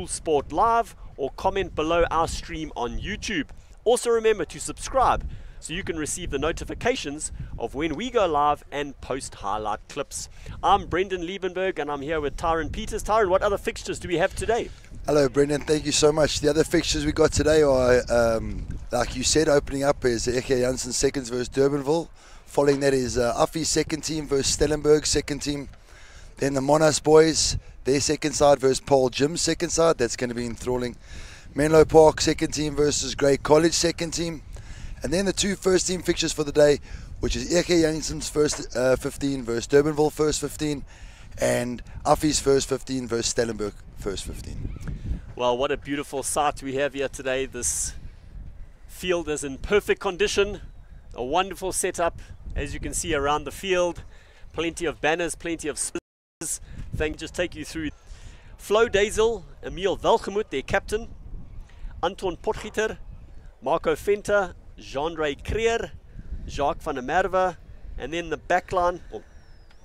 Sport Live or comment below our stream on YouTube. Also remember to subscribe so you can receive the notifications of when we go live and post highlight clips. I'm Brendan Liebenberg and I'm here with Tyron Peters. Tyron, what other fixtures do we have today? Hello Brendan, thank you so much. The other fixtures we got today are, like you said, opening up is Jansen seconds versus Durbanville. Following that is Affie's second team versus Stellenberg second team. Then the Monas boys, their second side versus Paul Jim's second side. That's going to be enthralling. Menlo Park second team versus Grey College second team. And then the two first team fixtures for the day, which is Jansen's first 15 versus Durbanville first 15, and Affie's first 15 versus Stellenberg first 15. Well, what a beautiful sight we have here today. This field is in perfect condition. A wonderful setup, as you can see around the field. Plenty of banners, plenty of sponsors. Just take you through. Flo Dazel, Emil Welgemoot, their captain. Anton Potgieter, Marco Venter, Jean-Ray Creer, Jacques van der Merwe, and then the backline, well,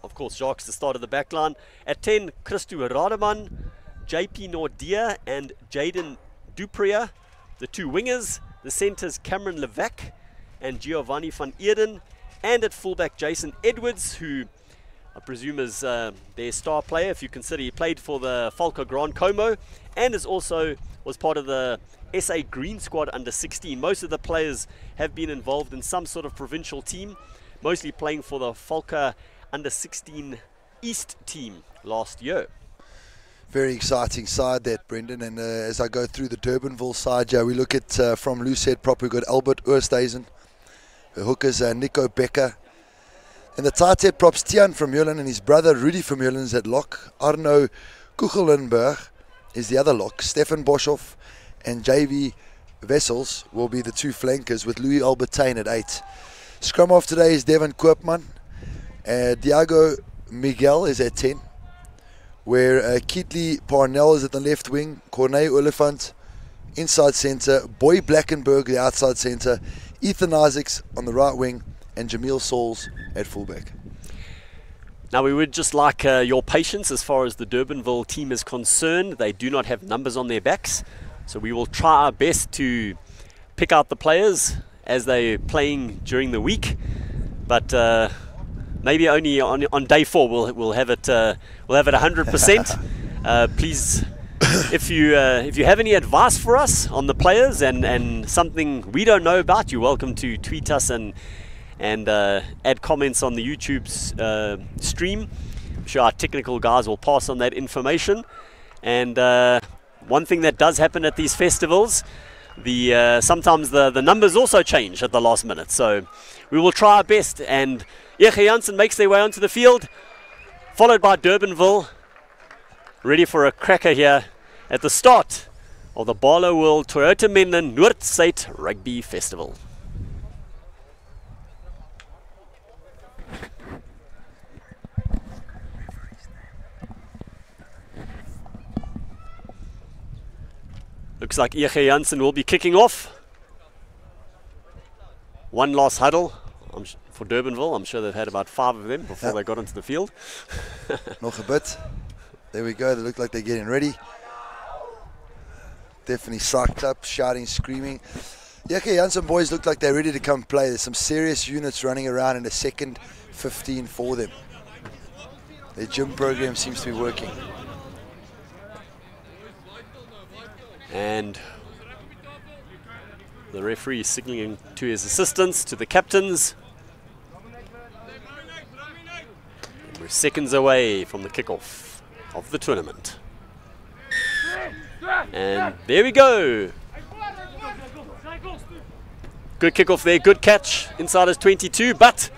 of course Jacques the start of the backline. At 10, Christo Rademan, JP Nordia and Jaden Dupria, the two wingers. The centres Cameron Levac and Giovanni van Eerden, and at fullback Jason Edwards, who I presume is their star player, if you consider he played for the Falco Grand Como and is also was part of the SA Green Squad under 16. Most of the players have been involved in some sort of provincial team, mostly playing for the Falco under 16 East team last year. Very exciting side that, Brendan, and as I go through the Durbanville side, we look at from Loosehead prop, we've got Albert Oosthuizen, the hookers Nico Becker, and the tight head props Tian Vermeulen and his brother Rudy Vermeulen is at lock. Arno Kuchelenberg is the other lock. Stefan Boshoff and JV Wessels will be the two flankers, with Louis Albertine at 8. Scrum off today is Devin Koopman. Diago Miguel is at 10. Where Keatley Parnell is at the left wing, Corne Oliphant inside centre, Boy Blackenberg the outside centre, Ethan Isaacs on the right wing, and Jamil Sauls at fullback. Now we would just like your patience as far as the Durbanville team is concerned. They do not have numbers on their backs, so we will try our best to pick out the players as they're playing during the week, but maybe only on day 4 we'll have it 100%. Please, if you have any advice for us on the players and something we don't know about, you're welcome to tweet us and add comments on the YouTube's stream. I'm sure our technical guys will pass on that information. And one thing that does happen at these festivals, sometimes the numbers also change at the last minute. So we will try our best. And Jansen makes their way onto the field, followed by Durbanville, ready for a cracker here at the start of the Barlow World Toyota Menlyn Noord Rugby Festival. Looks like Jansen will be kicking off. One last huddle for Durbanville. I'm sure they've had about 5 of them before they got onto the field. Nog a bit. There we go. They look like they're getting ready. Definitely psyched up, shouting, screaming. The Jansen boys look like they're ready to come play. There's some serious units running around in a second 15 for them. Their gym program seems to be working. And the referee is signaling to his assistants, to the captains. And we're seconds away from the kickoff of the tournament. And there we go. Good kickoff there, good catch inside his 22, but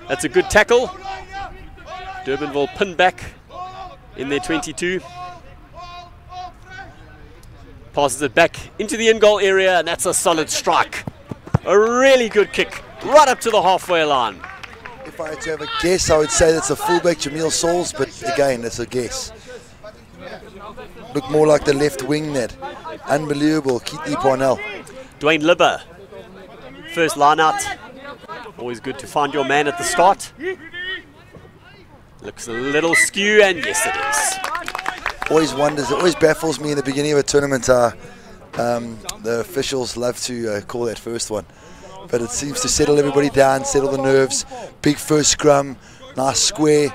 that's a good tackle. Durbanville pinned back in their 22. Passes it back into the in-goal area, and that's a solid strike. A really good kick, right up to the halfway line. If I had to have a guess, I would say that's a fullback, Jamil Sauls, but again, that's a guess. Look more like the left wing net. Unbelievable, Keatley Parnell. Dwayne Libber, first line out. Always good to find your man at the start. Looks a little skew, and yes it is. Always wonders, it always baffles me in the beginning of a tournament how the officials love to call that first one. But it seems to settle everybody down, settle the nerves. Big first scrum, nice square.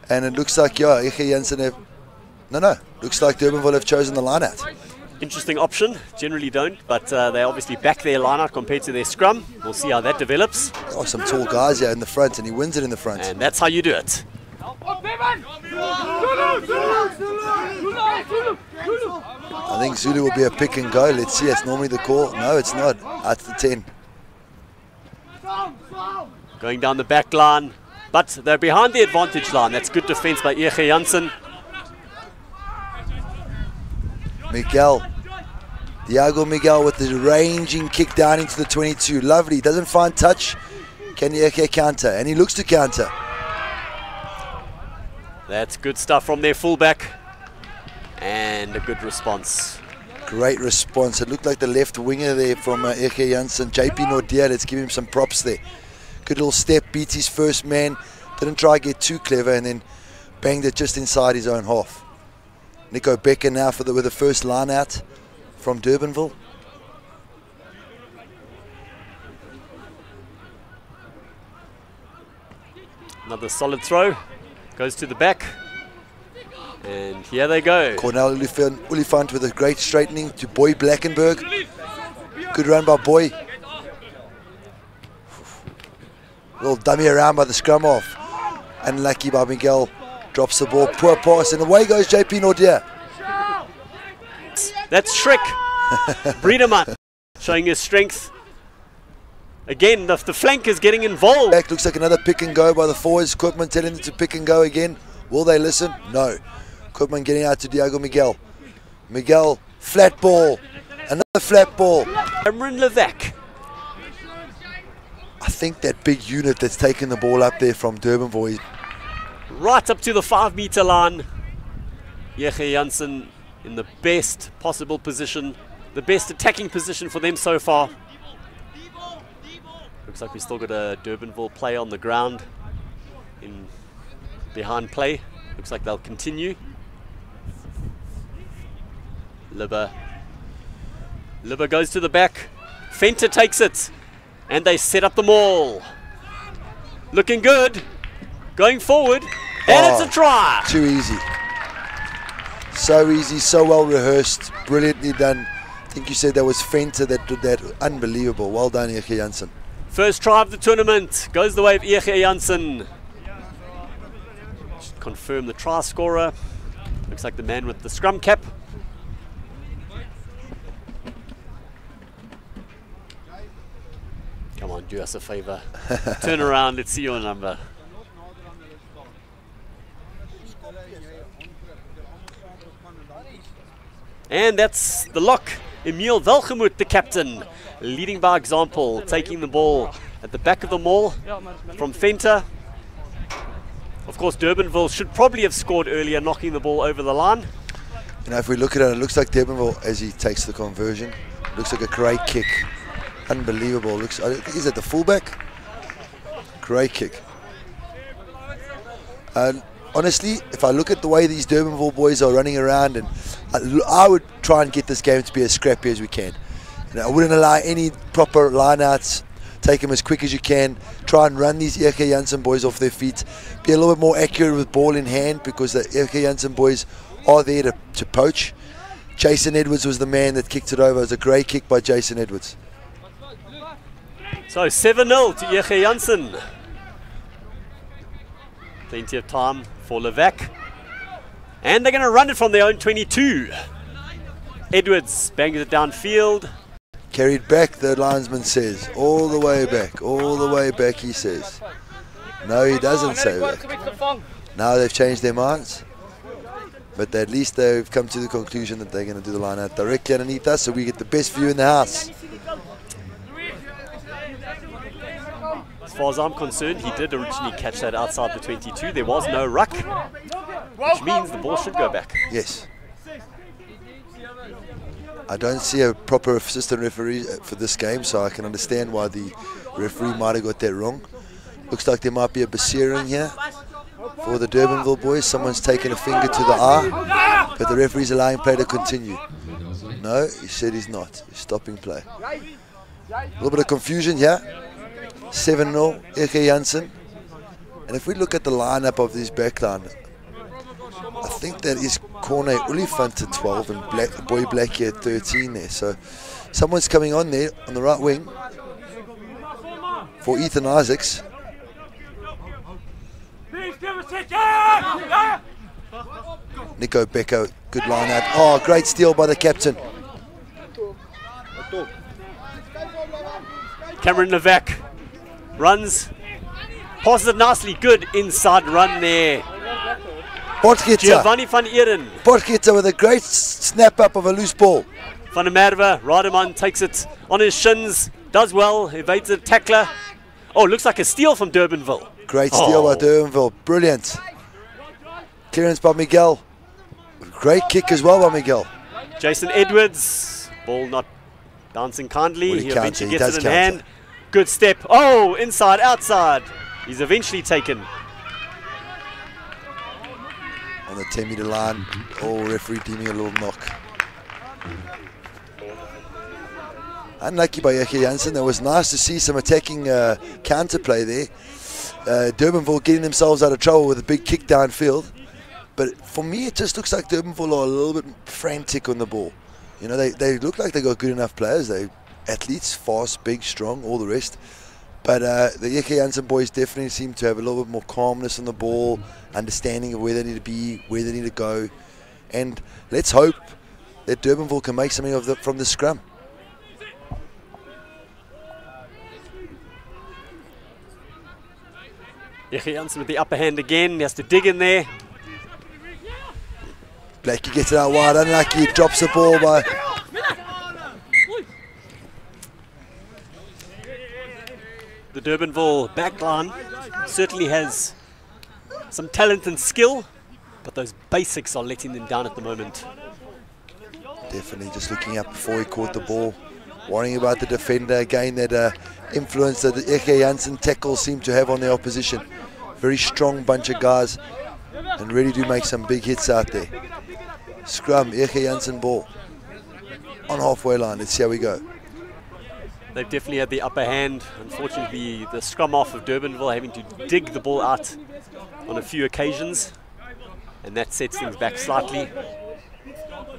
And it looks like, yeah, Jansen have... No, looks like Durbanville have chosen the line out. Interesting option. Generally don't, but they obviously back their line out compared to their scrum. We'll see how that develops. Oh, some tall guys here in the front, and he wins it in the front. And that's how you do it. I think Zulu will be a pick and go. Let's see, it's normally the call. No, it's not. That's the 10. Going down the back line, but they're behind the advantage line. That's good defense by Jansen. Diago Miguel with the ranging kick down into the 22. Lovely, doesn't find touch. Can Eke counter? And he looks to counter. That's good stuff from their fullback. And a good response. Great response. It looked like the left winger there from Eke Jansen. JP Noord, let's give him some props there. Good little step, beats his first man. Didn't try to get too clever and then banged it just inside his own half. Nico Becker now with the first line out from Durbanville. Another solid throw. Goes to the back. And here they go. Cornel Olifant with a great straightening to Boy Blackenberg. Good run by Boy. Little dummy around by the scrum off. Unlucky by Miguel. Drops the ball, poor pass, and away goes JP Noord. That's Shrek. Breedeman showing his strength. Again, the flank is getting involved. Back looks like another pick and go by the forwards. Koopman telling them to pick and go again. Will they listen? No. Koopman getting out to Diago Miguel. Miguel, flat ball. Another flat ball. Cameron Levac. I think that big unit that's taken the ball up there from Durbanville. Right up to the 5-meter line. Jansen in the best possible position. The best attacking position for them so far. Looks like we still got a Durbanville play on the ground. Behind play. Looks like they'll continue. Libba goes to the back. Fenter takes it. And they set up the maul. Looking good. Going forward. And it's a try. Too easy. So easy, so well rehearsed. Brilliantly done. I think you said that was Fenter that did that. Unbelievable. Well done, Eke Jansen. First try of the tournament. Goes the way of Eke Jansen. Confirm the try scorer. Looks like the man with the scrum cap. Come on, do us a favor. Turn around, let's see your number. And that's the lock. Emil Velgemoot, the captain, leading by example, taking the ball at the back of the maul from Fenter. Of course, Durbanville should probably have scored earlier, knocking the ball over the line. You know, if we look at it, it looks like Durbanville, as he takes the conversion, looks like a great kick. Unbelievable. Looks. Is it the fullback? Great kick. Honestly, if I look at the way these Durbanville boys are running around, and I would try and get this game to be as scrappy as we can. You know, I wouldn't allow any proper lineouts. Take them as quick as you can. Try and run these Eke Jansen boys off their feet. Be a little bit more accurate with ball in hand, because the Eke Jansen boys are there to poach. Jason Edwards was the man that kicked it over. It was a great kick by Jason Edwards. So 7-0 to Eke Jansen. Plenty of time for Levac. And they're going to run it from their own 22. Edwards bangs it downfield. Carried back, the linesman says. All the way back, he says. No, he doesn't say back. Now they've changed their minds. But at least they've come to the conclusion that they're going to do the line out directly underneath us, so we get the best view in the house. As far as I'm concerned, he did originally catch that outside the 22. There was no ruck, which means the ball should go back. Yes. I don't see a proper assistant referee for this game, so I can understand why the referee might have got that wrong. Looks like there might be a Basiring here. for the Durbanville boys. Someone's taken a finger to the eye, but the referee's allowing play to continue. No, he said he's not. He's stopping play. A little bit of confusion here. 7-0, Eke Jansen. And if we look at the lineup of this backline, I think that is Corne Olifant at 12 and Boy Blackie at 13 there. So someone's coming on there on the right wing for Ethan Isaacs. Nico Becker, good line out. Oh, great steal by the captain. Cameron Novak runs, passes it nicely, good inside run there. Giovanni van Eeren. Potgieter with a great snap up of a loose ball. Van der Merwe, Rademan takes it on his shins, does well, evades the tackler. Oh, looks like a steal from Durbanville. Great steal by Durbanville, brilliant. Clearance by Miguel. Great kick as well by Miguel. Jason Edwards, ball not bouncing kindly. Well, he eventually he gets it in counter. hand. Good step. Oh, inside, outside. He's eventually taken. On the 10-meter line. Oh, referee deeming a little knock. Unlucky by Eke Jansen. It was nice to see some attacking counterplay there. Durbanville getting themselves out of trouble with a big kick downfield. But for me, it just looks like Durbanville are a little bit frantic on the ball. You know, they look like they got good enough players. They athletes, fast, big, strong, all the rest. But the Eke Jansen boys definitely seem to have a little bit more calmness on the ball, understanding of where they need to be, where they need to go. And let's hope that Durbanville can make something of from the scrum. Eke Jansen with the upper hand again. He has to dig in there. Blackie gets it out wide, unlucky, drops the ball by... The Durbanville backline certainly has some talent and skill, but those basics are letting them down at the moment. Definitely just looking up before he caught the ball, worrying about the defender again, that influence that the Eke Jansen tackles seem to have on the opposition. Very strong bunch of guys and really do make some big hits out there. Scrum, Eke Jansen ball on halfway line. Let's see how we go. They've definitely had the upper hand. Unfortunately, the scrum off of Durbanville having to dig the ball out on a few occasions, and that sets things back slightly.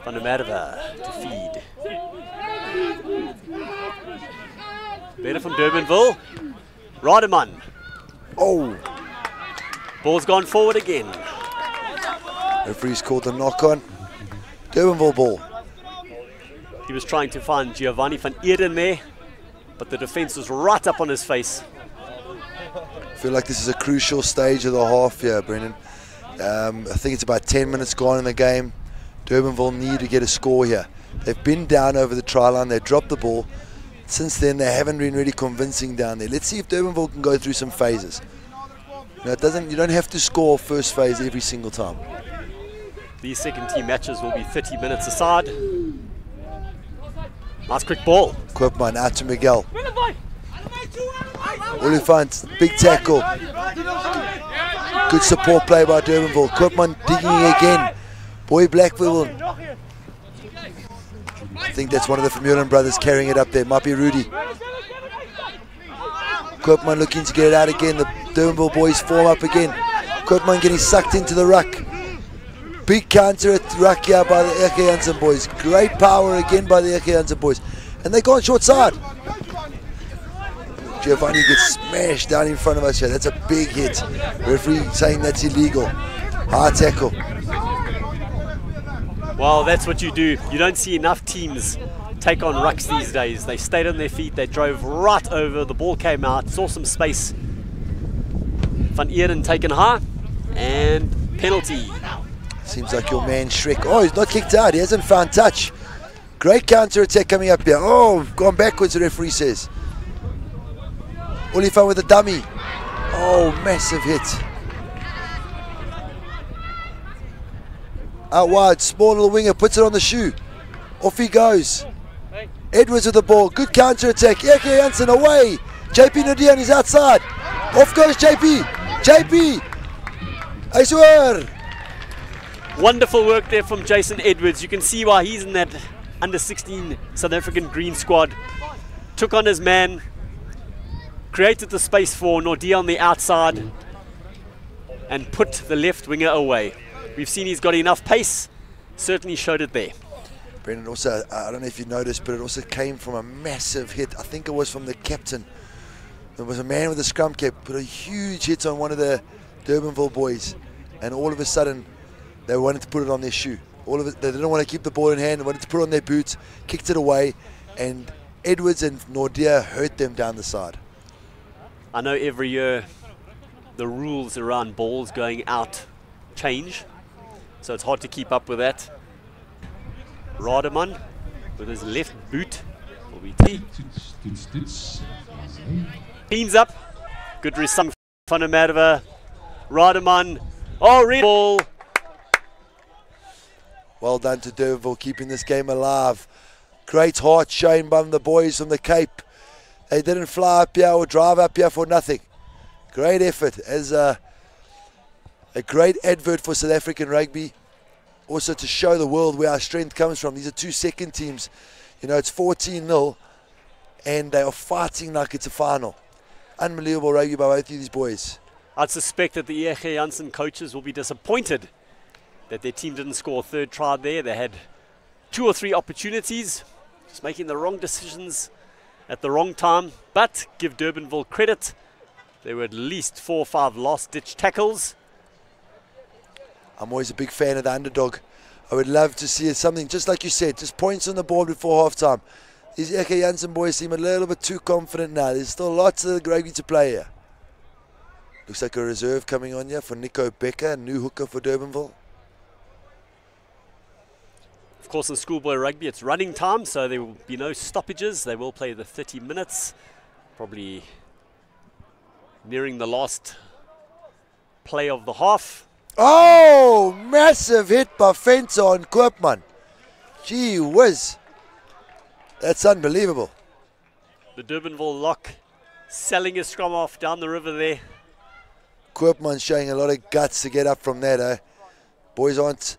Van der Merwe to feed. Better from Durbanville. Rademan. Oh! Ball's gone forward again. Referee's called the knock on. Durbanville ball. He was trying to find Giovanni van Eeren there, but the defense was right up on his face. I feel like this is a crucial stage of the half here, Brendan. I think it's about 10 minutes gone in the game. Durbanville need to get a score here. They've been down over the try line. They've dropped the ball. Since then, they haven't been really convincing down there. Let's see if Durbanville can go through some phases. You don't have to score first phase every single time. These second team matches will be 30 minutes aside. Nice quick ball. Koopman out to Miguel. Olifant, big tackle. Good support play by Durbanville. Koopman digging again. Boy Blackville. I think that's one of the Vermeulen brothers carrying it up there. Might be Rudy. Koopman looking to get it out again. The Durbanville boys form up again. Koopman getting sucked into the ruck. Big counter at ruck here by the Eke Jansen boys. Great power again by the Eke Jansen boys. And they go on short side. Giovanni gets smashed down in front of us here. That's a big hit. Referee saying that's illegal. High tackle. Well, that's what you do. You don't see enough teams take on rucks these days. They stayed on their feet. They drove right over. The ball came out. Saw some space. Van Eeren taken high. And penalty. Seems like your man Shrek. Oh, he's not kicked out. He hasn't found touch. Great counter attack coming up here. Oh, gone backwards, the referee says. Olifant with a dummy. Oh, massive hit. Out wide, small little winger, puts it on the shoe. Off he goes. Edwards with the ball. Good counter attack. Eke Jansen away. JP Nodian is outside. Off goes JP. JP. Hy swer. Wonderful work there from Jason Edwards. You can see why he's in that under 16 South African green squad. Took on his man, created the space for Noord on the outside, and put the left winger away. We've seen he's got enough pace, certainly showed it there. Brendan, also, I don't know if you noticed, but it also came from a massive hit. I think it was from the captain. There was a man with a scrum cap, put a huge hit on one of the Durbanville boys, and all of a sudden they wanted to put it on their shoe. All of it, they didn't want to keep the ball in hand, they wanted to put it on their boots, kicked it away, and Edwards and Noord hurt them down the side. I know every year the rules around balls going out change, so it's hard to keep up with that. Rademan with his left boot will be cleans up. Good resumption van der Merwe. Rademan. Oh, red ball. Well done to Durbanville, keeping this game alive. Great heart shown by the boys from the Cape. They didn't fly up here or drive up here for nothing. Great effort as a great advert for South African rugby. Also to show the world where our strength comes from. These are two second teams. You know, it's 14-0 and they are fighting like it's a final. Unbelievable rugby by both of these boys. I'd suspect that the Jansen coaches will be disappointed that their team didn't score a third try there. They had 2 or 3 opportunities, just making the wrong decisions at the wrong time. But give Durbanville credit. There were at least 4 or 5 last-ditch tackles. I'm always a big fan of the underdog. I would love to see something, just like you said, just points on the board before halftime. These Jansen boys seem a little bit too confident now. There's still lots of rugby to play here. Looks like a reserve coming on here for Nico Becker, new hooker for Durbanville. Of course, in schoolboy rugby, it's running time, so there will be no stoppages. They will play the 30 minutes, probably nearing the last play of the half. Oh, massive hit by Fencer on Koopman. Gee whiz. That's unbelievable. The Durbanville lock selling his scrum off down the river there. Koopman showing a lot of guts to get up from that. Boys aren't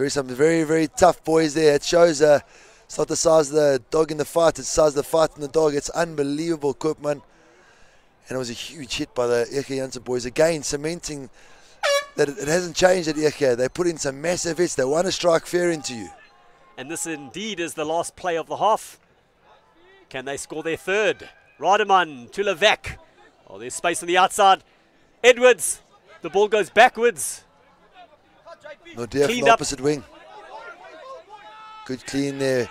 some very, very tough boys there. It shows it's not the size of the dog in the fight, it's the size of the fight in the dog. It's unbelievable, Koopman. And it was a huge hit by the Jansen boys. Again, cementing that it hasn't changed at Eke. They put in some massive hits. They want to strike fair into you. And this indeed is the last play of the half. Can they score their third? Rademan to Levak. Oh, there's space on the outside. Edwards. The ball goes backwards. Noord from the opposite wing. Good clean there.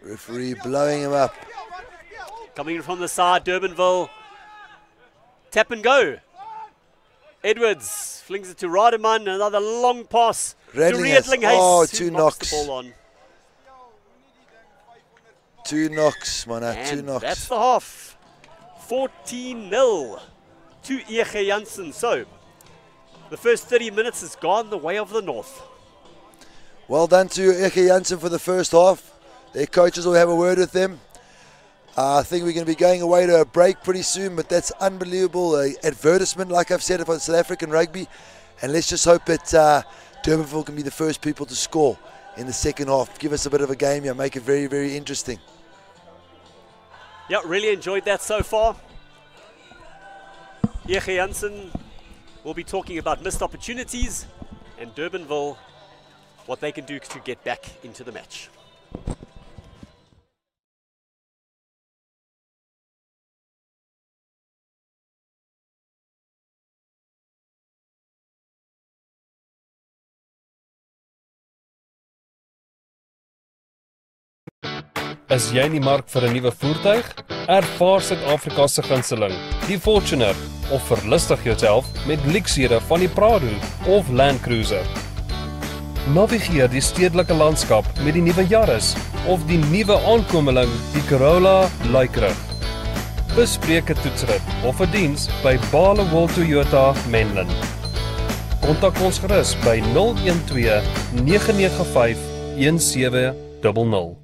Referee blowing him up. Coming from the side, Durbanville. Tap and go. Edwards flings it to Rademan. Another long pass to Riedling Hayes. Oh, two 2 knocks. The ball on. 2 knocks, man. 2 knocks. That's the half. 14-0 to Jansen. So, the first 30 minutes has gone the way of the North. Well done to Jansen for the first half. Their coaches will have a word with them. I think we're going to be going away to a break pretty soon, but that's unbelievable advertisement, like I've said, for South African rugby. And let's just hope that Durbanville can be the first people to score in the second half. Give us a bit of a game here, make it very, very interesting. Yeah, really enjoyed that so far. Jansen will be talking about missed opportunities, and Durbanville, what they can do to get back into the match. Is jy in die mark vir 'n nuwe voertuig? Ervaar Suid-Afrika se gunsteling, die Fortuner, of verlustig jouself met luksede van die Prado of Land Cruiser. Navigeer die stedelike landskap met die nuwe Yaris of die nuwe aankomeling, die Corolla Lykrug. Bespreek 'n toetsrit of 'n diens by Barloworld Toyota Menlyn. Kontak ons gerus by 012 995 1700.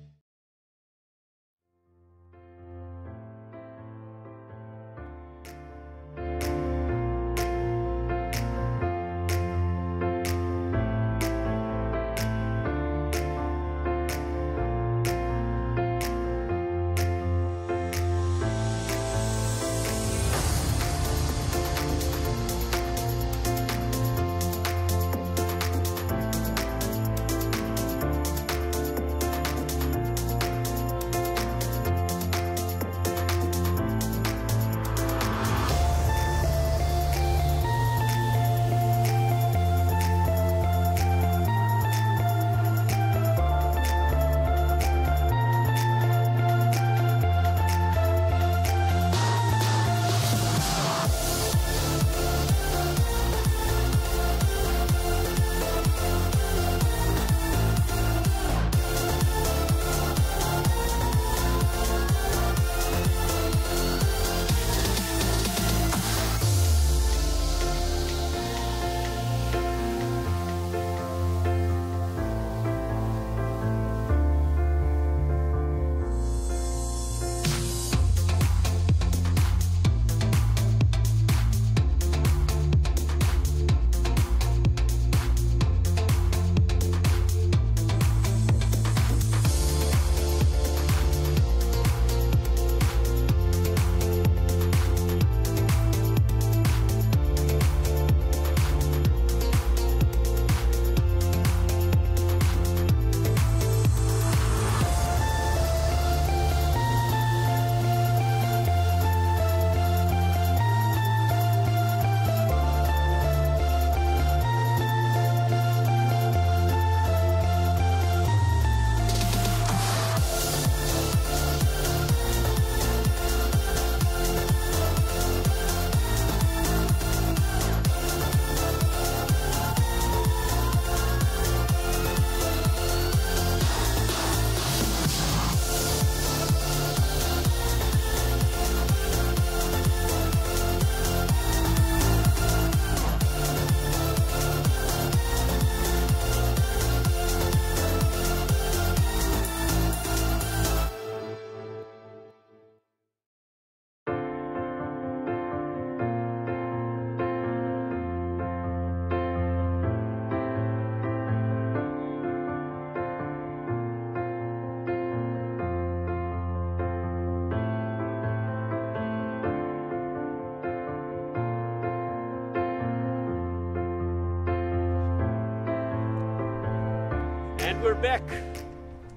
we're back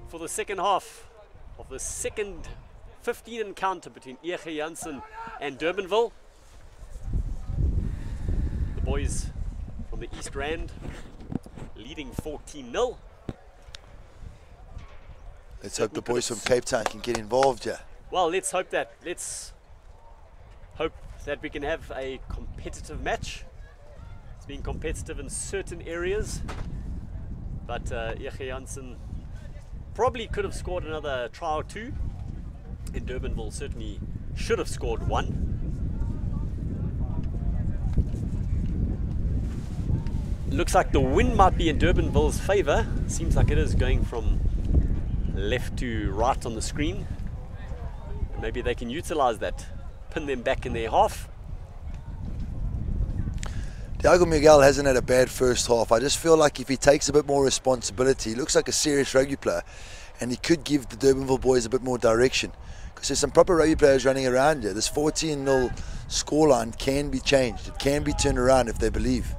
for the second half of the second 15 encounter between Jansen and Durbanville. The boys from the East Rand leading 14-0. Let's hope the boys from Cape Town can get involved here. Well, let's hope that we can have a competitive match. It's been competitive in certain areas, but Jansen probably could have scored another try or two, and Durbanville certainly should have scored one. Looks like the wind might be in Durbanville's favour. Seems like it is, going from left to right on the screen. And maybe they can utilise that, pin them back in their half. Thiago Miguel hasn't had a bad first half. I just feel like if he takes a bit more responsibility, he looks like a serious rugby player, and he could give the Durbanville boys a bit more direction, because there's some proper rugby players running around here. This 14-0 scoreline can be changed. It can be turned around if they believe.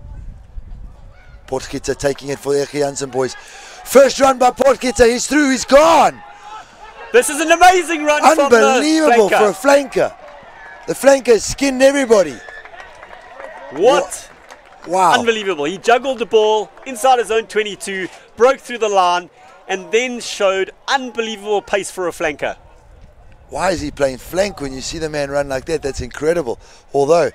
Potgieter taking it for the Jansen boys. First run by Potgieter. He's through. He's gone. This is an amazing run. Unbelievable for a flanker. The flanker skinned everybody. What? Wow. Unbelievable. He juggled the ball inside his own 22, broke through the line, and then showed unbelievable pace for a flanker. Why is he playing flank when you see the man run like that? That's incredible. Although,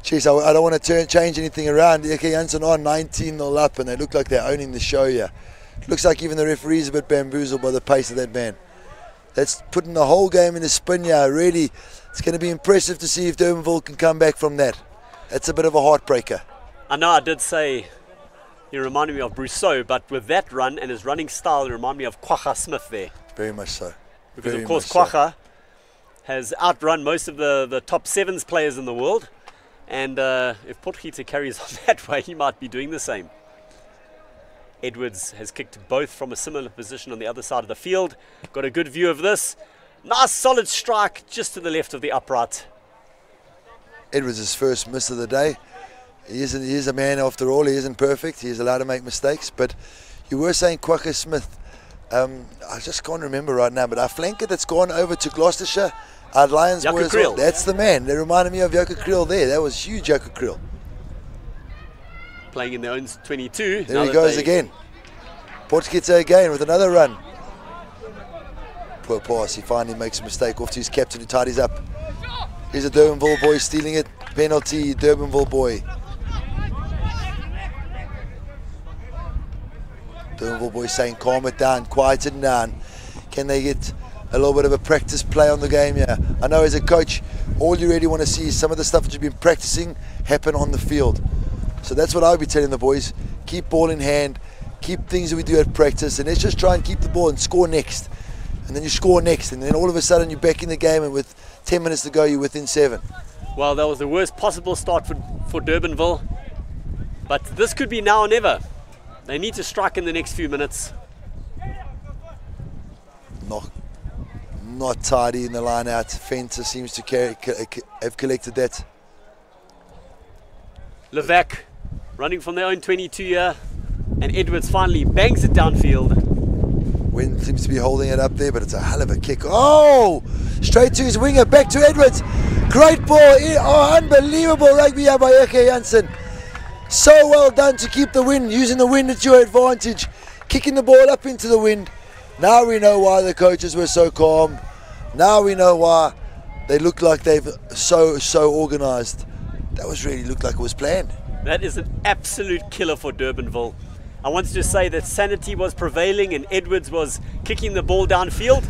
geez, I don't want to change anything around. Jansen are 19-0 up, and they look like they're owning the show here. It looks like even the referee's a bit bamboozled by the pace of that man. That's putting the whole game in a spin here. Really, it's going to be impressive to see if Durbanville can come back from that. That's a bit of a heartbreaker. I know I did say he reminded me of Brousseau, but with that run and his running style, he reminded me of Kwagga Smith there. Very much so. Because Very of course Kwagga has outrun most of the top sevens players in the world, and if Potgieter carries on that way, he might be doing the same. Edwards has kicked both from a similar position on the other side of the field. Got a good view of this. Nice solid strike just to the left of the upright. Edwards' first miss of the day. He is a man after all. He isn't perfect. He is allowed to make mistakes. But you were saying Kwagga Smith. I just can't remember right now. But our flanker that's gone over to Gloucestershire, our Lions boy as well. That's the man. They reminded me of Jaco Kriel there. That was huge, Jaco Kriel. Playing in their own 22. There he goes again. Potgieter again with another run. Poor pass. He finally makes a mistake off to his captain who tidies up. Here's a Durbanville boy stealing it. Penalty, Durbanville boy. Durbanville boy saying calm it down, quiet it down. Can they get a little bit of a practice play on the game here? I know as a coach, all you really want to see is some of the stuff that you've been practicing happen on the field. So that's what I'll be telling the boys. Keep ball in hand, keep things that we do at practice, and let's just try and keep the ball and score next. And then you score next, and then all of a sudden you're back in the game, and with 10 minutes to go, you're within 7. Well, that was the worst possible start for Durbanville. But this could be now or never. They need to strike in the next few minutes. Not tidy in the line out. Fenter seems to have collected that. Levac running from their own 22 here. And Edwards finally bangs it downfield. Wind seems to be holding it up there, but it's a hell of a kick. Oh! Straight to his winger, back to Edwards. Great ball. Oh, unbelievable rugby here by Jansen. So well done to keep the wind, using the wind at your advantage. Kicking the ball up into the wind. Now we know why the coaches were so calm. Now we know why they look like they've so organised. That looked like it was planned. That is an absolute killer for Durbanville. I wanted to say that sanity was prevailing and Edwards was kicking the ball downfield,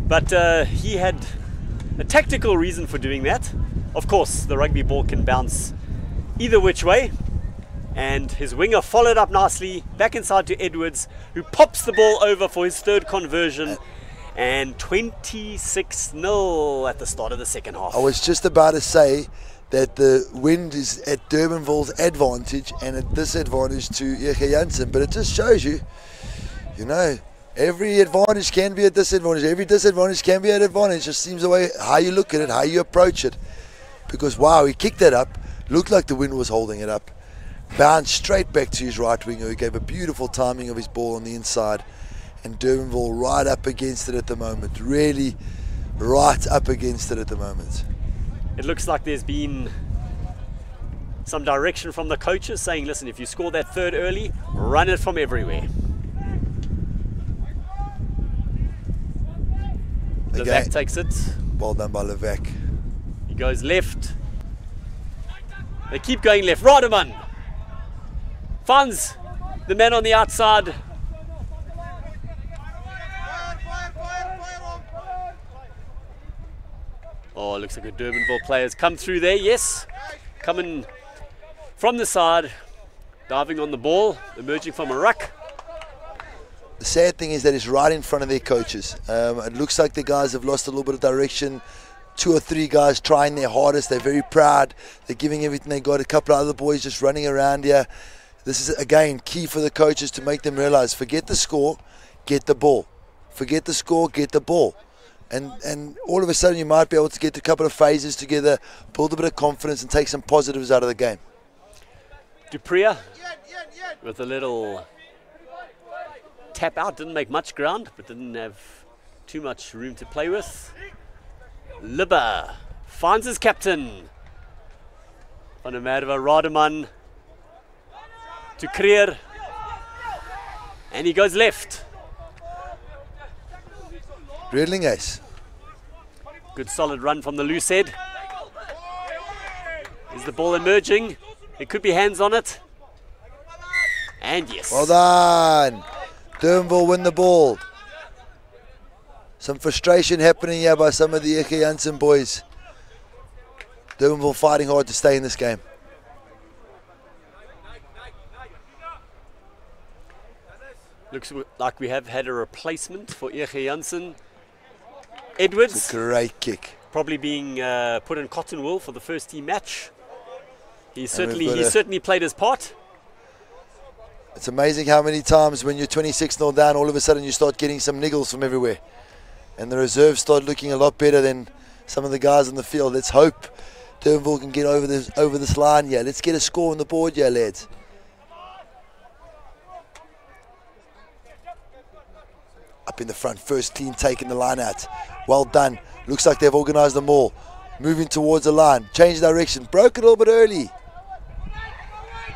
but he had a tactical reason for doing that. Of course, the rugby ball can bounce either which way, and his winger followed up nicely, back inside to Edwards, who pops the ball over for his third conversion, and 26-0 at the start of the second half. I was just about to say that the wind is at Durbanville's advantage and a disadvantage to Jansen, but it just shows you, every advantage can be a disadvantage, every disadvantage can be an advantage. It just seems the way how you look at it, how you approach it. Because wow, he kicked that up, looked like the wind was holding it up, bounced straight back to his right winger, who gave a beautiful timing of his ball on the inside. And Durbanville right up against it at the moment. Really right up against it at the moment. It looks like there's been some direction from the coaches saying, listen, if you score that third early, run it from everywhere. Levac takes it. Well done by Levac. He goes left. They keep going left. Rademan finds the man on the outside. Oh, it looks like a Durbanville player's come through there. Yes, coming from the side, diving on the ball, emerging from a ruck. The sad thing is that it's right in front of their coaches. It looks like the guys have lost a little bit of direction. 2 or 3 guys trying their hardest. They're very proud. They're giving everything they got. A couple of other boys just running around here. This is, again, key for the coaches to make them realize, forget the score, get the ball. Forget the score, get the ball. And all of a sudden you might be able to get a couple of phases together, build a bit of confidence and take some positives out of the game. Dupria with a little tap out, didn't make much ground, but didn't have too much room to play with. Libba finds his captain. Van der Merwe, Rademan to Creer. And he goes left. Redlinghuis. Good solid run from the loose head. Is the ball emerging? It could be hands on it. And yes. Well done. Durbanville win the ball. Some frustration happening here by some of the Jansen boys. Durbanville fighting hard to stay in this game. Looks like we have had a replacement for Jansen. Edwards. It's a great kick. Probably being put in cotton wool for the first team match. He certainly played his part. It's amazing how many times when you're 26-0 down, all of a sudden you start getting some niggles from everywhere. And the reserves start looking a lot better than some of the guys on the field. Let's hope Durbanville can get over this line here. Let's get a score on the board here, lads. Up in the front, first clean take in the line out. Well done. Looks like they've organised them all. Moving towards the line. Change direction. Broke it a little bit early.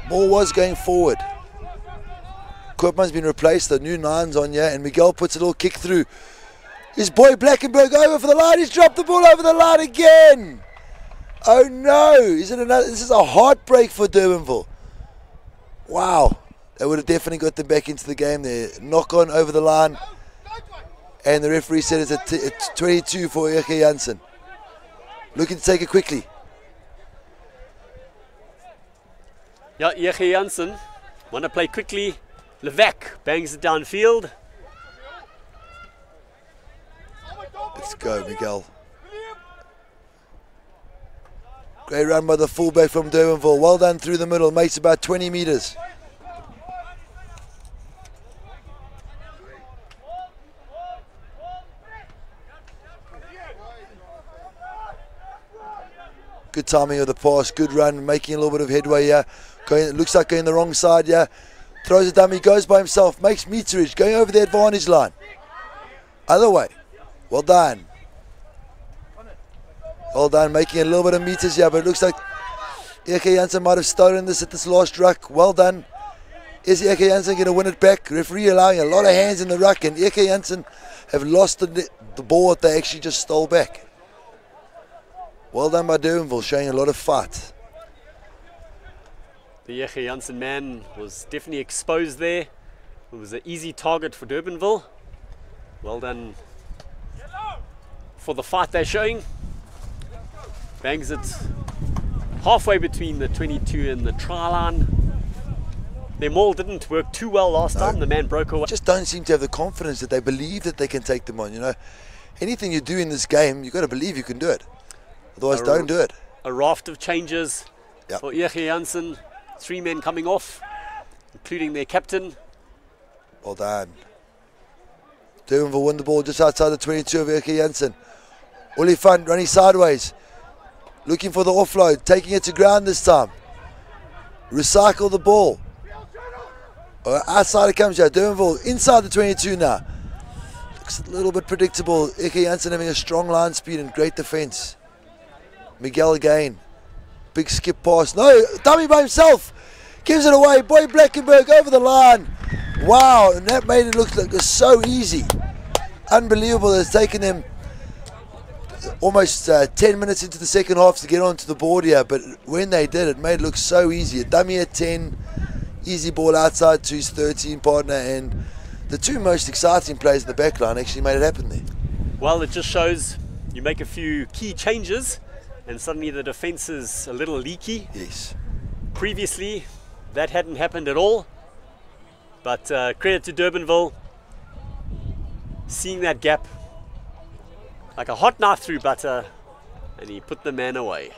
Moore was going forward. Koopman's been replaced. The new 9's on here. And Miguel puts a little kick through. His boy Blackenberg over for the line. He's dropped the ball over the line again. Oh no. Is it another? This is a heartbreak for Durbanville. Wow. They would have definitely got them back into the game there. Knock on over the line. And the referee said it's a 22 for Jansen. Looking to take it quickly. Yeah, Jansen want to play quickly. Levac bangs it downfield. Let's go, Miguel. Great run by the fullback from Durbanville. Well done through the middle. Makes about 20 metres. Good timing of the pass, good run, making a little bit of headway here. Looks like going the wrong side here. Throws a dummy, goes by himself, makes meterage, going over the advantage line. Other way. Well done. Well done, making a little bit of meters here, but it looks like Jansen might have stolen this at this last ruck. Well done. Is Jansen going to win it back? Referee allowing a lot of hands in the ruck, and Jansen have lost the ball that they actually just stole back. Well done by Durbanville, showing a lot of fight. The Jansen man was definitely exposed there. It was an easy target for Durbanville. Well done for the fight they're showing. Bangs it halfway between the 22 and the try line. Their maul didn't work too well last time. The man broke away. Just don't seem to have the confidence that they believe that they can take them on. You know, anything you do in this game, you've got to believe you can do it. Otherwise, don't do it. A raft of changes for Jansen. 3 men coming off, including their captain. Well done. Durbanville won the ball just outside the 22 of Jansen. Olifant running sideways. Looking for the offload. Taking it to ground this time. recycle the ball. Outside it comes here. Durbanville inside the 22 now. Looks a little bit predictable. Eke Jansen having a strong line speed and great defense. Miguel again. Big skip pass. No, dummy by himself. Gives it away. Boy Blackenberg over the line. Wow, and that made it look like it was so easy. Unbelievable. It's taken them almost 10 minutes into the second half to get onto the board here, but when they did, it made it look so easy. A dummy at 10, easy ball outside to his 13 partner, and the two most exciting players in the back line actually made it happen there. Well, it just shows you make a few key changes and suddenly the defense is a little leaky. Yes. Previously, that hadn't happened at all, but credit to Durbanville, seeing that gap like a hot knife through butter, and he put the man away.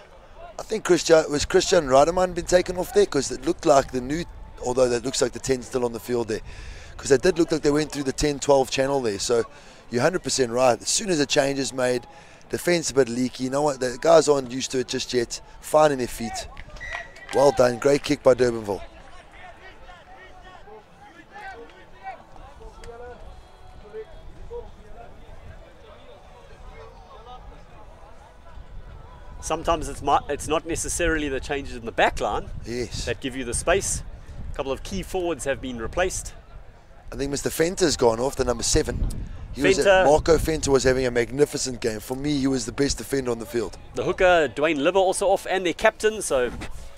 I think Christian Rademan been taken off there, because it looked like the new, although that looks like the 10 still on the field there, because it did look like they went through the 10-12 channel there. So you're 100% right. As soon as a change is made, defense a bit leaky. You know what? The guys aren't used to it just yet. Finding their feet. Well done. Great kick by Durbanville. Sometimes it's not necessarily the changes in the back line that give you the space. A couple of key forwards have been replaced. I think Mr. Fenter's gone off, the number 7. Marco Fenter was having a magnificent game. For me, he was the best defender on the field. The hooker, Dwayne Libber, also off, and their captain, so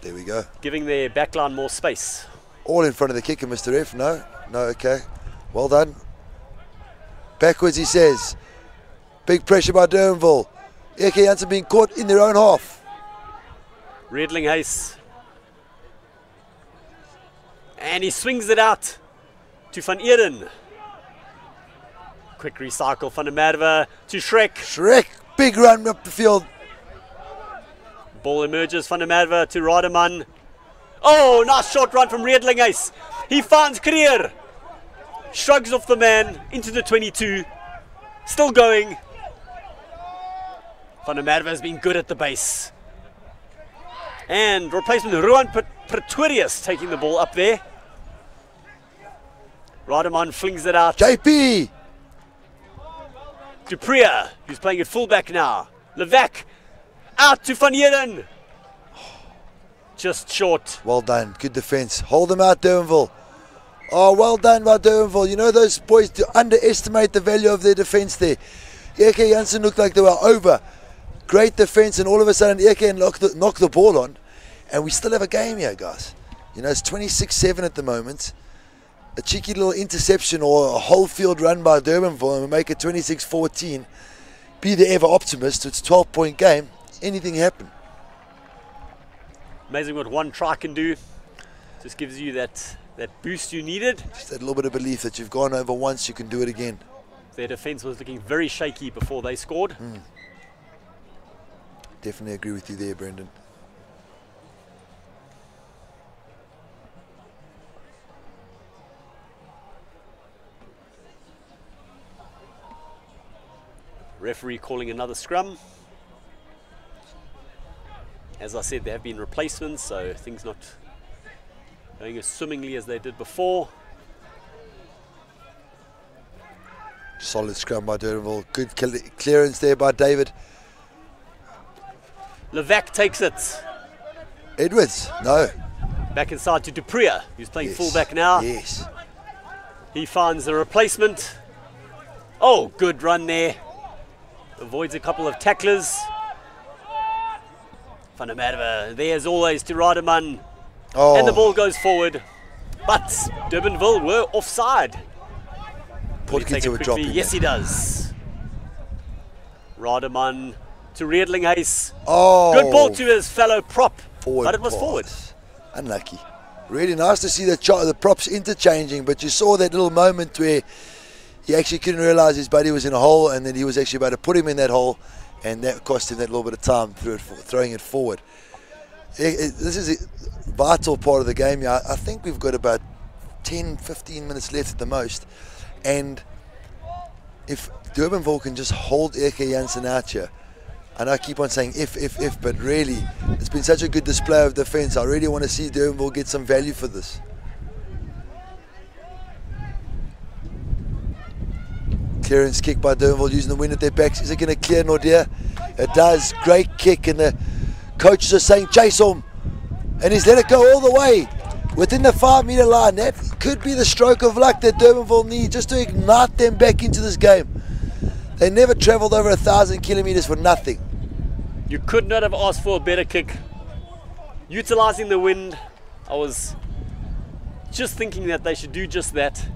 there we go. Giving their back line more space. All in front of the kicker, Mr. F. No, okay. Well done. Backwards, he says. Big pressure by Durbanville. Eke Jansen being caught in their own half. Redlinghuis. And he swings it out to Van Eden. Quick recycle, Van der Merwe to Shrek. Big run up the field. Ball emerges, Van der Merwe to Rademan. Oh, nice short run from Redlinghuis. He finds Creer. Shrugs off the man into the 22. Still going. Van der Merwe has been good at the base. And replacement Ruan Pretorius taking the ball up there. Rademan flings it out. JP! To Priya, who's playing at fullback now. Levac out to Van Eden. Just short. Well done. Good defense. Hold them out, Durbanville. Oh, well done by Durbanville. You know those boys do underestimate the value of their defense there. Eke Jansen looked like they were over. Great defense, and all of a sudden Eke knocked the ball on, and we still have a game here, guys. You know, it's 26-7 at the moment. A cheeky little interception or a whole field run by Durbanville, and we make it 26-14. Be the ever optimist. It's a 12-point game. Anything happen. Amazing what one try can do. Just gives you that boost you needed. Just that little bit of belief that you've gone over once, you can do it again. Their defense was looking very shaky before they scored. Definitely agree with you there, Brendan. Referee calling another scrum. As I said, there have been replacements, so things not going as swimmingly as they did before. Solid scrum by Durbanville. Good clearance there by David. Levac takes it. Edwards, no. Back inside to Dupriya, who's playing fullback now. Yes. He finds a replacement. Oh, good run there. Avoids a couple of tacklers. Van der Merwe there as always to Rademan. Oh. And the ball goes forward. But Durbanville were offside. Potgieter would drop in. Yes, he does. Rademan to Redlinghuis. Oh. Good ball to his fellow prop. Forward but it was pass. forward. Unlucky. Really nice to see the props interchanging, but you saw that little moment where he actually couldn't realize his buddy was in a hole, and then he was actually about to put him in that hole, and that cost him that little bit of time throwing it forward. This is a vital part of the game. I think we've got about 10-15 minutes left at the most, and if Durbanville can just hold Eke Jansen out here, I know I keep on saying if, but really, it's been such a good display of defence. I really want to see Durbanville get some value for this. Clearance kick by Durbanville using the wind at their backs. Is it going to clear Noord? It does. Great kick, and the coaches are saying chase him, and he's let it go all the way within the 5-metre line. That could be the stroke of luck that Durbanville need just to ignite them back into this game. They never travelled over 1,000 kilometres for nothing. You could not have asked for a better kick. Utilising the wind, I was just thinking that they should do just that.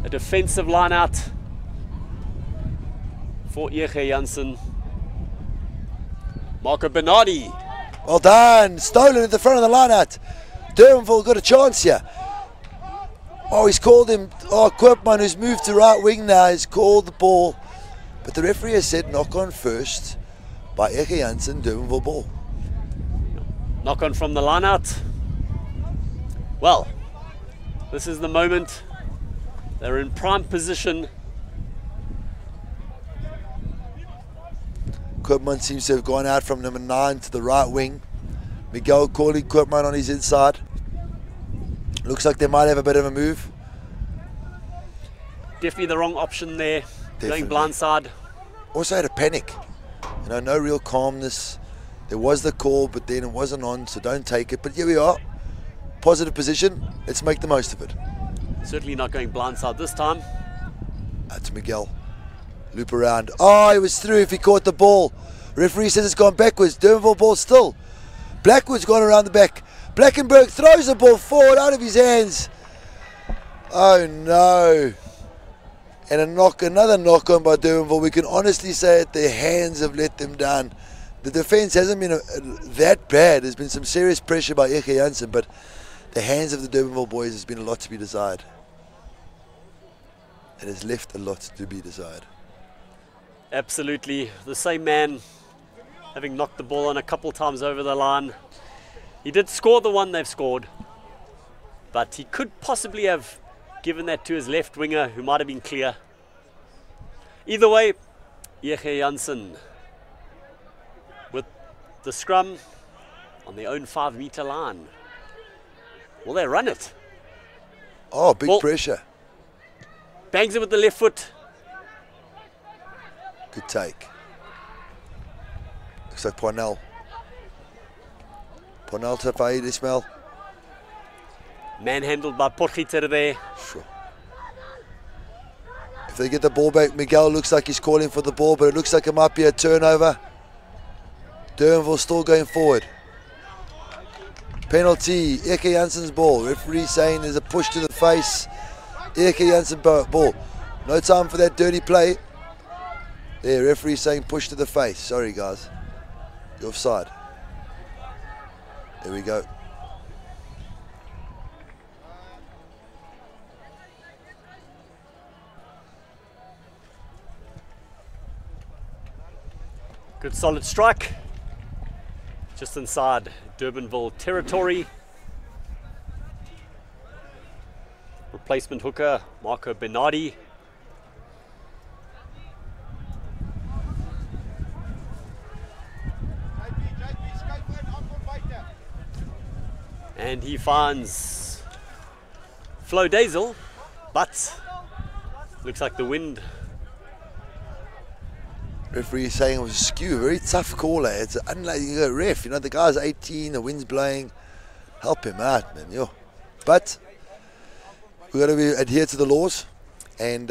A defensive line out for Jansen. Marco Bernardi. Well done. Stolen at the front of the line out. Durbanville got a chance here. Oh, he's called him. Oh, Koopman, who's moved to right wing now, has called the ball. But the referee has said knock on first by Jansen, Durbanville ball. Knock on from the line out. Well, this is the moment. They're in prime position. Koopman seems to have gone out from number 9 to the right wing. Miguel calling Koopman on his inside. Looks like they might have a bit of a move. Definitely the wrong option there. Definitely. Going blindside. Also had a panic. You know, no real calmness. There was the call, but then it wasn't on, so don't take it. But here we are. Positive position. Let's make the most of it. Certainly not going blindside this time. That's Miguel. Loop around. Oh, he was through if he caught the ball. Referee says it's gone backwards. Durbanville ball still. Blackwood's gone around the back. Blackenberg throws the ball forward out of his hands. Oh no. And another knock on by Durbanville. We can honestly say that their hands have let them down. The defence hasn't been that bad. There's been some serious pressure by Jansen, but the hands of the Durbanville boys has been a lot to be desired. It has left a lot to be desired. Absolutely. The same man having knocked the ball on a couple times over the line. He did score the one they've scored, but he could possibly have given that to his left winger, who might have been clear. Either way, Jansen with the scrum on their own 5-metre line. Will they run it? Oh, big pressure. Bangs it with the left foot. Good take. Looks like Parnell. Parnell to Faid Ismail. Manhandled by Potgieter there. Sure. If they get the ball back, Miguel looks like he's calling for the ball, but it looks like it might be a turnover. Durbanville still going forward. Penalty, Jansen's ball. Referee saying there's a push to the face. Jansen ball. No time for that dirty play. There, referee saying push to the face. Sorry guys. You're offside. There we go. Good solid strike. Just inside Durbanville territory. Replacement hooker, Marco Bernardi. And he finds Flo Dazel, but looks like the wind. Referee saying it was askew. Very tough caller. It's unlike you go ref. You know, the guy's 18, the wind's blowing. Help him out, man. Yo. But we've got to adhere to the laws and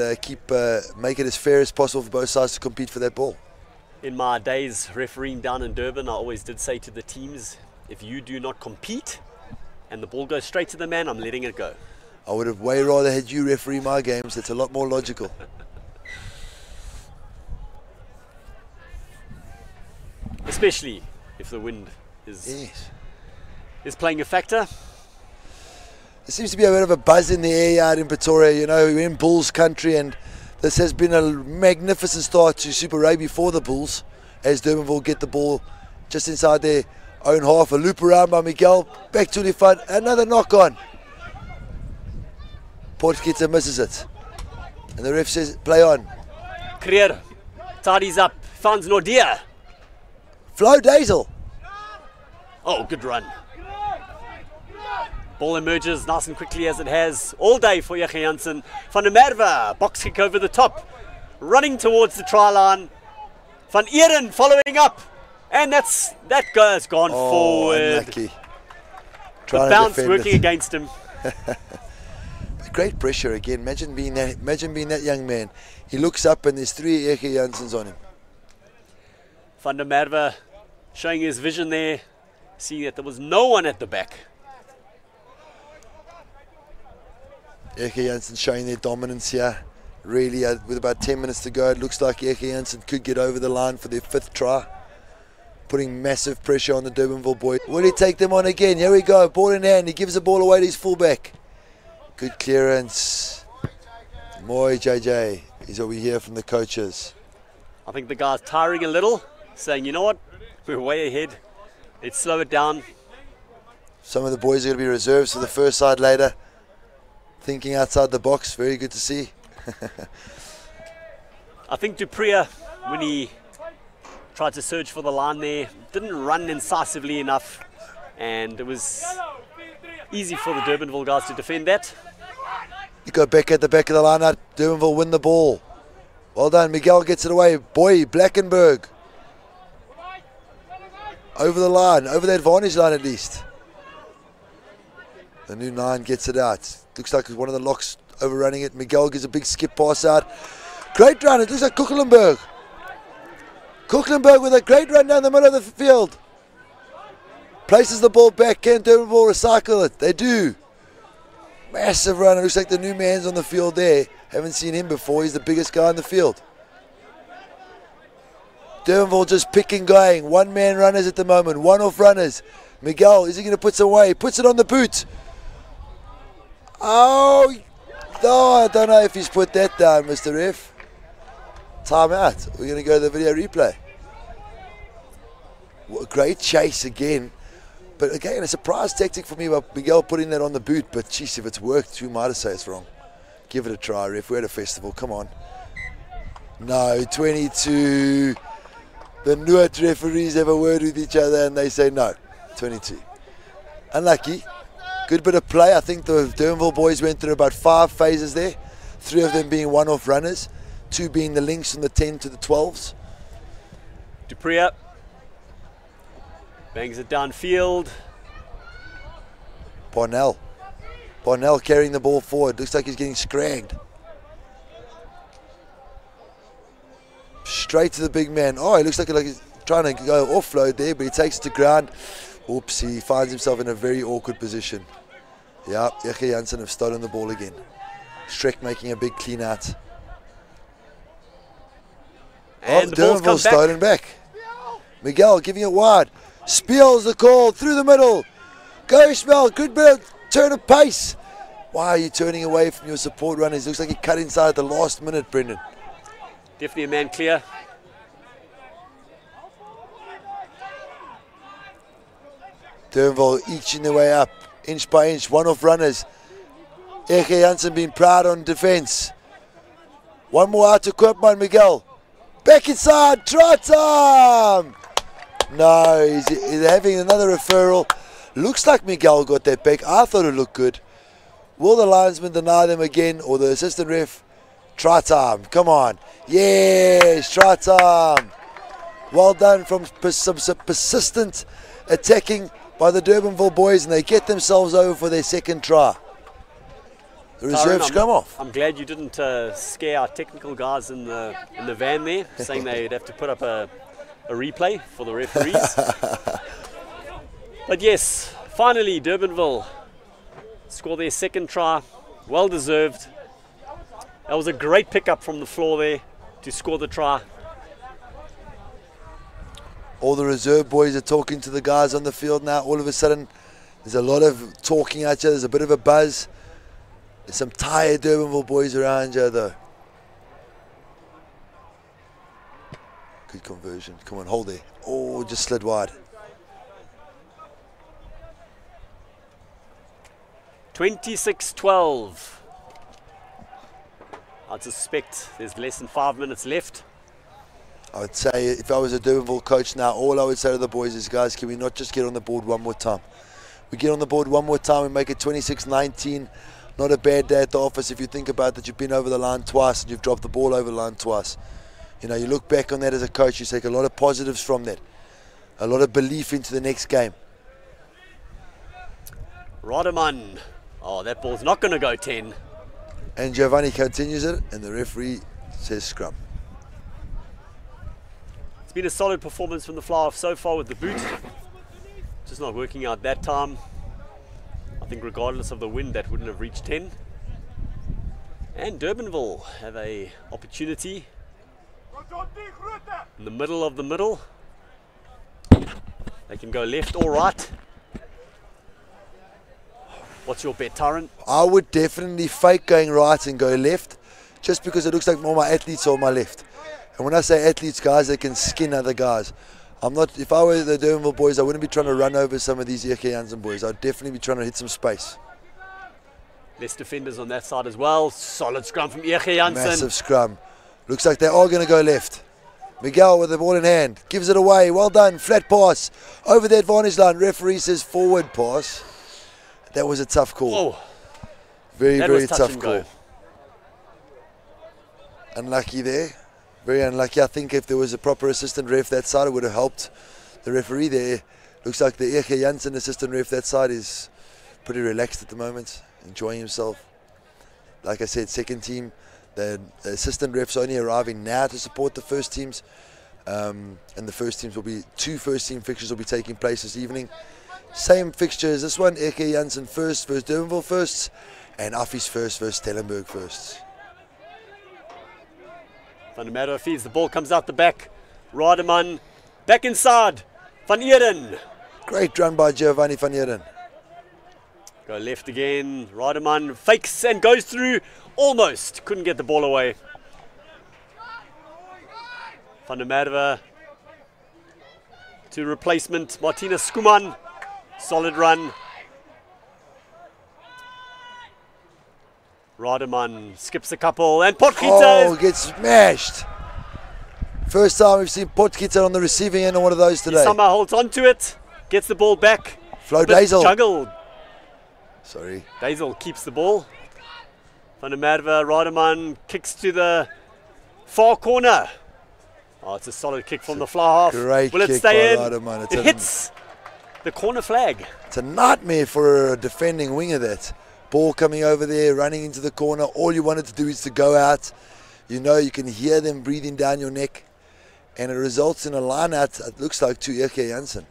make it as fair as possible for both sides to compete for that ball. In my days refereeing down in Durban, I always did say to the teams, if you do not compete and the ball goes straight to the man, I'm letting it go. I would have way rather had you referee my games. It's a lot more logical. Especially if the wind is playing a factor. There seems to be a bit of a buzz in the air out in Pretoria. You know, we're in Bulls country, and this has been a magnificent start to Super Rugby for the Bulls as Durbanville get the ball just inside their own half. A loop around by Miguel, back to the front, another knock on. Potgieter misses it, and the ref says play on. Creer Tidies up, finds Noord. Flo Dazel. Oh, good run. Ball emerges nice and quickly as it has all day for Jansen. Van der Merwe, box kick over the top, running towards the try line. Van Eeren following up, and that guy's gone forward. Unlucky. The bounce working against him. Great pressure again. Imagine being that young man. He looks up and there's 3 Jansens on him. Van der Merwe showing his vision there, seeing that there was no one at the back. Jansen showing their dominance here. Really, with about 10 minutes to go, it looks like Jansen could get over the line for their 5th try. Putting massive pressure on the Durbanville boys. Will he take them on again? Here we go, ball in hand. He gives the ball away to his fullback. Good clearance. Mooi JJ is what we hear from the coaches. I think the guy's tiring a little, saying, you know what, we're way ahead. Let's slow it down. Some of the boys are going to be reserves for the first side later. Thinking outside the box, very good to see. I think Dupree, when he tried to search for the line there, didn't run incisively enough, and it was easy for the Durbanville guys to defend that. You go back at the back of the line, Durbanville win the ball. Well done, Miguel gets it away. Boy, Blackenberg. Over the line, over the advantage line at least. The new 9 gets it out. Looks like one of the locks overrunning it. Miguel gives a big skip pass out. Great run, it looks like Kukelenberg. Kukelenberg with a great run down the middle of the field. Places the ball back, can Durbanville recycle it? They do. Massive run, it looks like the new man's on the field there. Haven't seen him before, he's the biggest guy in the field. Durbanville just picking going. 1-man runners at the moment, 1-off runners. Miguel, is he going to put some away? He puts it on the boot. Oh, no, I don't know if he's put that down, Mr. Ref. Time out. We're going to go to the video replay. What a great chase again. But again, a surprise tactic for me about Miguel putting that on the boot. But geez, if it's worked, who might have said it's wrong? Give it a try, Ref. We're at a festival. Come on. No, 22. The Noord referees have a word with each other and they say no. 22. Unlucky. Good bit of play. I think the Durbanville boys went through about 5 phases there. 3 of them being 1-off runners. 2 being the links from the 10 to the 12s. Dupree bangs it downfield. Parnell carrying the ball forward. Looks like he's getting scragged. Straight to the big man. Oh, he looks like he's trying to go offload there, but he takes it to ground. Oops, he finds himself in a very awkward position. Yeah, Jansen have stolen the ball again. Streck making a big clean out. And the ball's come stolen back. Miguel giving it wide. Spiel's the call through the middle. Go Spiel, good bit of turn of pace. Why are you turning away from your support runners? Looks like he cut inside at the last minute, Brendan. Definitely a man clear. Durbanville eaching their way up, inch by inch, 1-off runners. Jansen being proud on defence. One more out to Koopman, Miguel. Back inside, try time! No, he's having another referral. Looks like Miguel got that back. I thought it looked good. Will the linesman deny them again, or the assistant ref? Try time, come on. Yes, try time. Well done from some persistent attacking by the Durbanville boys, and they get themselves over for their 2nd try. The reserves come off. I'm glad you didn't scare our technical guys in the van there, saying they'd have to put up a replay for the referees. But yes, finally Durbanville score their 2nd try, well deserved. That was a great pickup from the floor there to score the try. All the reserve boys are talking to the guys on the field now. All of a sudden, there's a lot of talking at you. There's a bit of a buzz. There's some tired Durbanville boys around you, though. Good conversion. Come on, hold there. Oh, just slid wide. 26-12. I suspect there's less than 5 minutes left. I would say if I was a Durbanville coach now, all I would say to the boys is, guys, can we not just get on the board one more time? We get on the board one more time and make it 26-19. Not a bad day at the office if you think about that. You've been over the line twice and you've dropped the ball over the line twice. You know, you look back on that as a coach, you take a lot of positives from that. A lot of belief into the next game. Rodeman. Oh, that ball's not going to go 10. And Giovanni continues it, and the referee says scrum. It's been a solid performance from the fly-off so far with the boot. Just not working out that time. I think regardless of the wind, that wouldn't have reached 10. And Durbanville have a opportunity in the middle of the middle. They can go left or right. What's your bet, Tyrant? I would definitely fake going right and go left, just because it looks like more my athletes are on my left. And when I say athletes, guys, they can skin other guys. I'm not. If I were the Durbanville boys, I wouldn't be trying to run over some of these Jansen boys. I'd definitely be trying to hit some space. Less defenders on that side as well. Solid scrum from Jansen. Massive scrum. Looks like they are going to go left. Miguel with the ball in hand. Gives it away. Well done. Flat pass. Over the advantage line. Referee says forward pass. That was a tough call. Oh, very tough call. Unlucky there. Very unlucky. I think if there was a proper assistant ref that side, it would have helped the referee there. Looks like the Jansen assistant ref that side is pretty relaxed at the moment, enjoying himself. Like I said, second team. The assistant refs only arriving now to support the first teams. And the first teams will be, 2 first team fixtures will be taking place this evening. Same fixture as this one, Jansen first versus Durbanville first, and Affie's first versus Stellenberg first. Van der Merwe feeds, the ball comes out the back. Rademan back inside. Van Eeren. Great run by Giovanni Van Eeren. Go left again. Rademan fakes and goes through. Almost couldn't get the ball away. Van der Merwe to replacement Martina Skuman. Solid run. Rademan skips a couple and Potgieter gets smashed. First time we've seen Potgieter on the receiving end of one of those today. He somehow holds on to it, gets the ball back. Flo Dazel. Juggled. Sorry. Dazel keeps the ball. Van der Merwe, Rademan kicks to the far corner. Oh, it's a solid kick from the fly half. Great Will it kick stay by in? Rademan. It hits the corner flag. It's a nightmare for a defending winger, that. Ball coming over there, running into the corner. All you wanted to do is to go out. You know, you can hear them breathing down your neck. And it results in a line out, it looks like, to Jansen.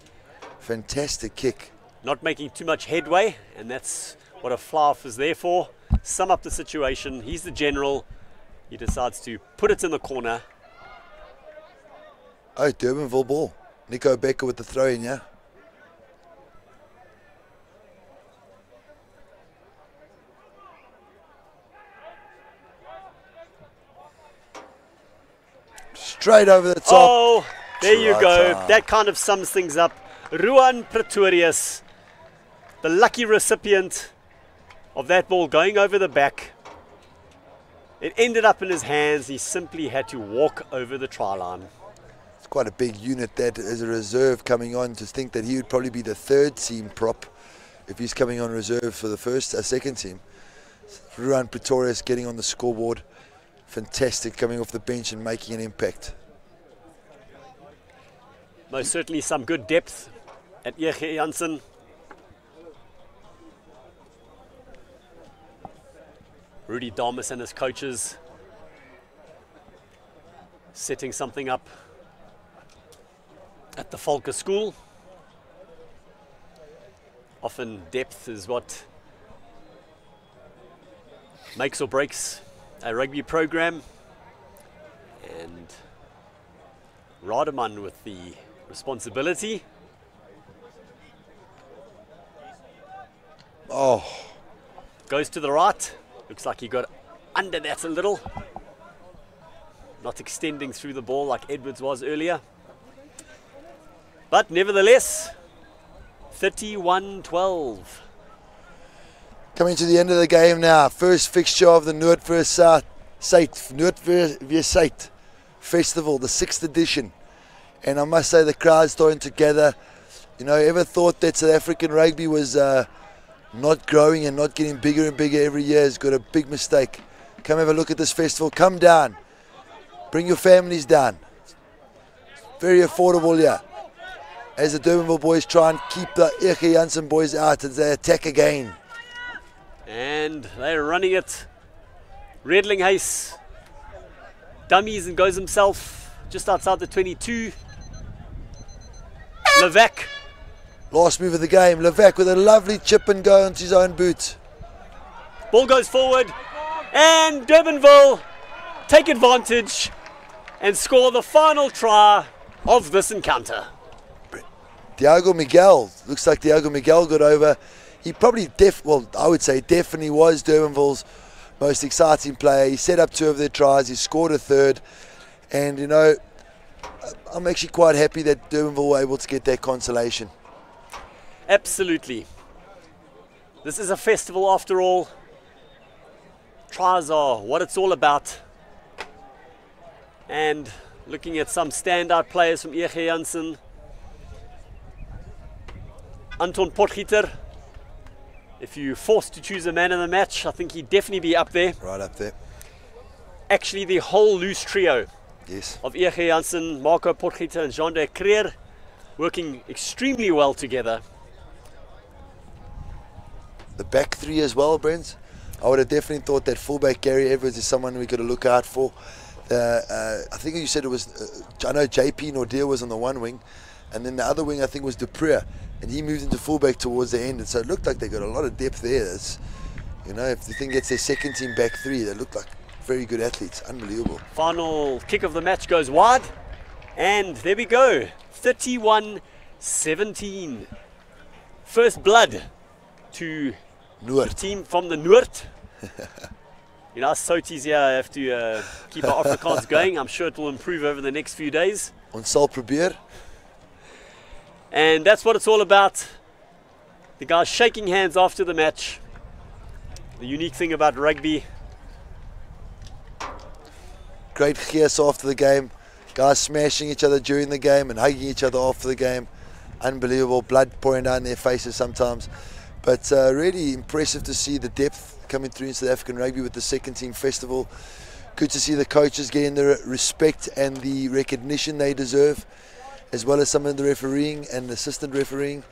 Fantastic kick. Not making too much headway, and that's what a fly-off is there for. Sum up the situation. He's the general. He decides to put it in the corner. Oh, Durbanville ball. Nico Becker with the throw-in, yeah? Straight over the top. Oh, there you go. That kind of sums things up. Ruan Pretorius, the lucky recipient of that ball going over the back. It ended up in his hands. He simply had to walk over the try line. It's quite a big unit that as a reserve coming on, to think that he would probably be the third team prop if he's coming on reserve for the second team. Ruan Pretorius getting on the scoreboard. Fantastic, coming off the bench and making an impact. Most certainly some good depth at Jansen. Rudy Damas and his coaches setting something up at the Volker School. Often depth is what makes or breaks a rugby program, and Rademan with the responsibility. Oh, goes to the right. Looks like he got under that a little. Not extending through the ball like Edwards was earlier. But nevertheless, 31-12. Coming to the end of the game now. First fixture of the Noord versus Suid. Noord versus Suid. festival, the 6th edition. And I must say the crowd's starting to gather. You know, ever thought that South African rugby was not growing and not getting bigger and bigger every year has got a big mistake. Come have a look at this festival. Come down. Bring your families down. Very affordable here. As the Durbanville boys try and keep the Ege Jansen boys out as they attack again. And they're running it. Redling Hayes dummies and goes himself just outside the 22. Levac. Last move of the game. Levac with a lovely chip and go into his own boot. Ball goes forward. And Durbanville take advantage and score the final try of this encounter. Diogo Miguel. Looks like Diogo Miguel got over. He probably, I would say definitely was Durbanville's most exciting player. He set up 2 of their tries. He scored a 3rd. And, you know, I'm actually quite happy that Durbanville were able to get that consolation. Absolutely. This is a festival after all. Tries are what it's all about. And looking at some standout players from Ege Jansen. Anton Potgieter. If you're forced to choose a man of the match, I think he'd definitely be up there. Right up there. Actually, the whole loose trio of Ege Jansen, Marco Potgieter and Jean de Creer working extremely well together. The back 3 as well, Brent. I would have definitely thought that fullback Gary Edwards is someone we got to look out for. I think you said it was, I know JP Nordeer was on the one wing, and then the other wing I think was Dupree, and he moved into fullback towards the end, and so it looked like they got a lot of depth there. That's, you know, if the thing gets their second team back 3, they look like very good athletes. Unbelievable. Final kick of the match goes wide, and there we go, 31-17. First blood to Noord. the team from the Noord. You know, us Soties here have to keep our Afrikaans going. I'm sure it will improve over the next few days. Ons sal probeer. And that's what it's all about. The guys shaking hands after the match. The unique thing about rugby. Great gees after the game. Guys smashing each other during the game and hugging each other after the game. Unbelievable. Blood pouring down their faces sometimes. But really impressive to see the depth coming through in South African rugby with the second team festival. Good to see the coaches getting the respect and the recognition they deserve, as well as some of the refereeing and assistant refereeing.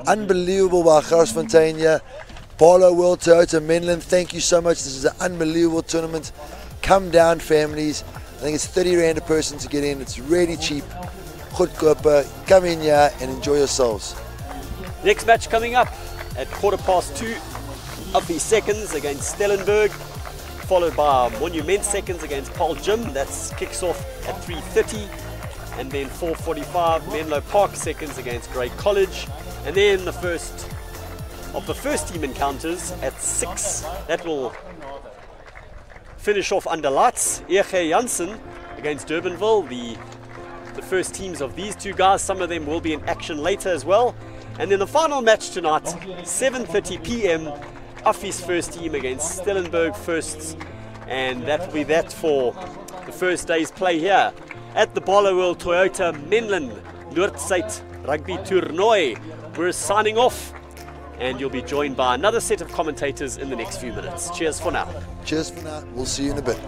Unbelievable by Garsfontein here. Barlow World Toyota Menlyn, thank you so much. This is an unbelievable tournament. Come down, families. I think it's 30 Rand a person to get in. It's really cheap. Goedkoper. Come in here and enjoy yourselves. Next match coming up at 2:15. Uppy seconds against Stellenberg, followed by Monument seconds against Paul Jim. That kicks off at 3:30, and then 4:45 Menlo Park seconds against Grey College, and then the first of the first team encounters at 6. That will finish off under lights. Ege Jansen against Durbanville. The first teams of these 2 guys, some of them will be in action later as well. And then the final match tonight, 7:30 p.m. Affy's first team against Stellenberg firsts, and that will be that for the first day's play here at the Barloworld Toyota Menlyn Noord-Suid Rugby Toernooi. We're signing off, and you'll be joined by another set of commentators in the next few minutes. Cheers for now. Cheers for now. We'll see you in a bit.